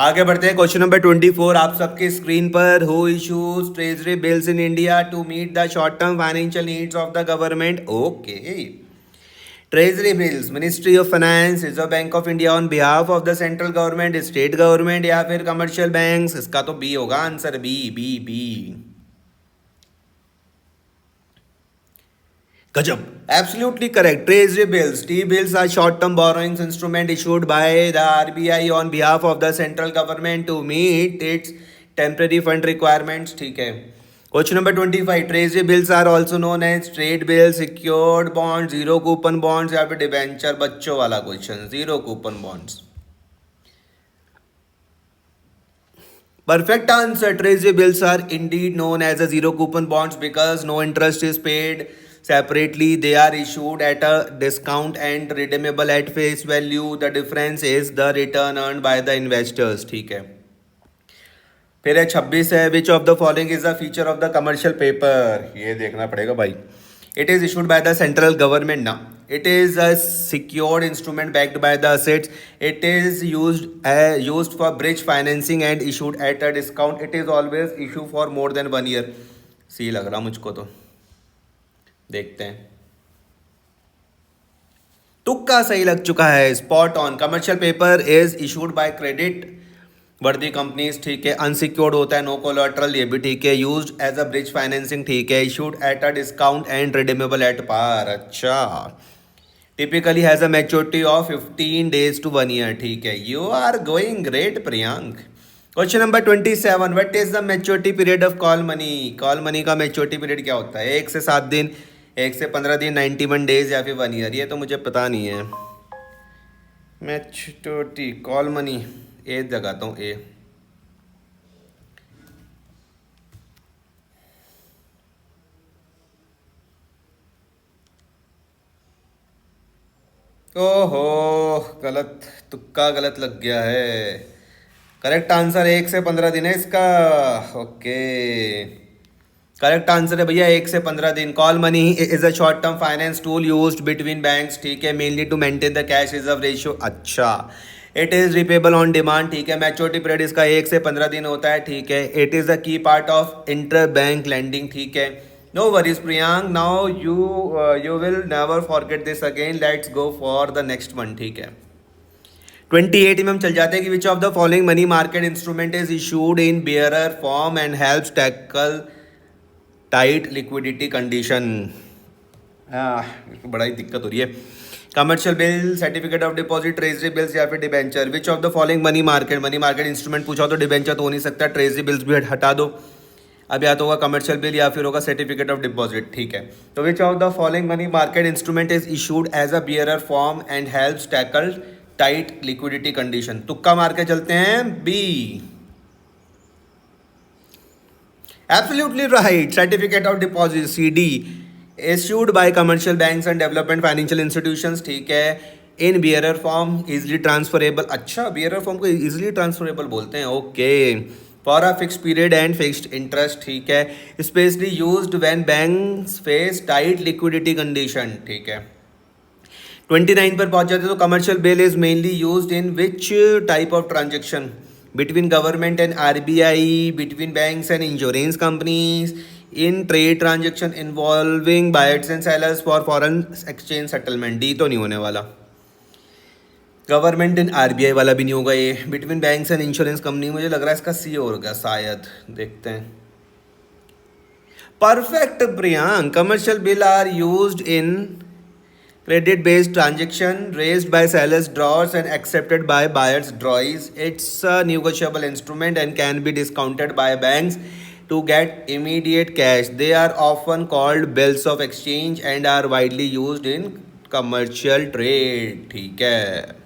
आगे बढ़ते हैं क्वेश्चन नंबर 24 आप सबके स्क्रीन पर। Who issues treasury bills in India to meet the short term financial needs of the government? Okay, treasury bills ministry of finance, reserve bank of India on behalf of the central government, state government या फिर commercial banks. इसका तो B होगा answer, B B B. गजब, absolutely correct. Treasury bills, T bills are short term borrowings instrument issued by the RBI on behalf of the central government to meet its temporary fund requirements. ठीक है। Question number 25, treasury bills are also known as trade bill, secured bond, zero coupon bonds या फिर debenture. बच्चों वाला question, zero coupon bonds. Perfect answer. Treasury bills are indeed known as a zero coupon bonds because no interest is paid separately. They are issued at a discount and redeemable at face value. The difference is the return earned by the investors. ठीक है। फिर है 26 है, विच of the following is the feature of the commercial paper? ये देखना पड़ेगा भाई। It is issued by the central government ना। It is a secured instrument backed by the assets. It is used for bridge financing and issued at a discount. It is always issue for more than 1 year. सी लग रहा मुझको तो, देखते हैं। तुक्का सही लग चुका है, spot on. Commercial paper is issued by credit वर्दी कंपनीज। ठीक है। अनसिक्योर्ड होता है, नो कोलेटरल, ये भी ठीक है। Used as a bridge financing. ठीक है। Issued at a discount and redeemable at par. अच्छा। Typically has a maturity of 15 days to 1 year। ठीक है। You are going great Priyank. Question number 27, what is the maturity period of call money? Call money का maturity period क्या होता है? 1 से 7 दिन, 1 से 15 दिन, 91 days या फिर 1 year? ये तो मुझे पता नहीं है। मैच्योरिटी कॉल मनी ए लगाता हूँ, ए। ओहो, गलत, तुक्का गलत लग गया है। करेक्ट आंसर 1 से 15 दिन है इसका। ओके, करेक्ट आंसर है भैया 1 से 15 दिन। Call money is a short term finance tool used between banks. ठीक है। Mainly to maintain the cash reserve ratio. अच्छा। It is repayable on demand. ठीक है। मैच्योरिटी पीरियड इसका 1 से 15 दिन होता है। ठीक है। It is a key part of inter bank lending. ठीक है। No worries Priyank, now you will never forget this again. Let's go for the next one. ठीक है। 28 में हम चल जाते हैं कि which of the following money market instrument is issued in bearer form and helps tackle tight liquidity condition. बड़ा ही दिक्कत हो रही है। Commercial bill, certificate of deposit, treasury bills या फिर debenture. Which of the following money market instrument पूछा तो डिबेंचर तो हो नहीं सकता, ट्रेजरी बिल्स भी हटा दो। अब या तो होगा कमर्शियल बिल या फिर होगा सर्टिफिकेट ऑफ डिपॉजिट। ठीक है। तो which of the following money market instrument is issued as a bearer form and helps tackle tight liquidity condition? तुक्का मार के चलते हैं, B. Absolutely right, certificate of deposit, CD, issued by commercial banks and development financial institutions। ठीक है। इन bearer form, easily transferable. अच्छा, bearer form को easily transferable बोलते हैं। Okay. For a fix period and fixed interest. ठीक है। Specially used when banks face tight liquidity condition. ठीक है। 29 पर पहुंच जाते तो commercial bill is mainly used in which type of transaction? Between government and RBI, between banks and insurance companies, in trade transaction involving buyers and sellers for foreign exchange settlement. D तो नहीं होने वाला। Government and RBI वाला भी नहीं होगा ये। Between banks and insurance company, मुझे लग रहा है इसका सी होगा शायद, देखते हैं। Perfect Priyank. Commercial bill are used in credit based transaction raised by sellers draws and accepted by buyers draws. It's a negotiable instrument and can be discounted by banks to get immediate cash. They are often called bills of exchange and are widely used in commercial trade। ठीक है।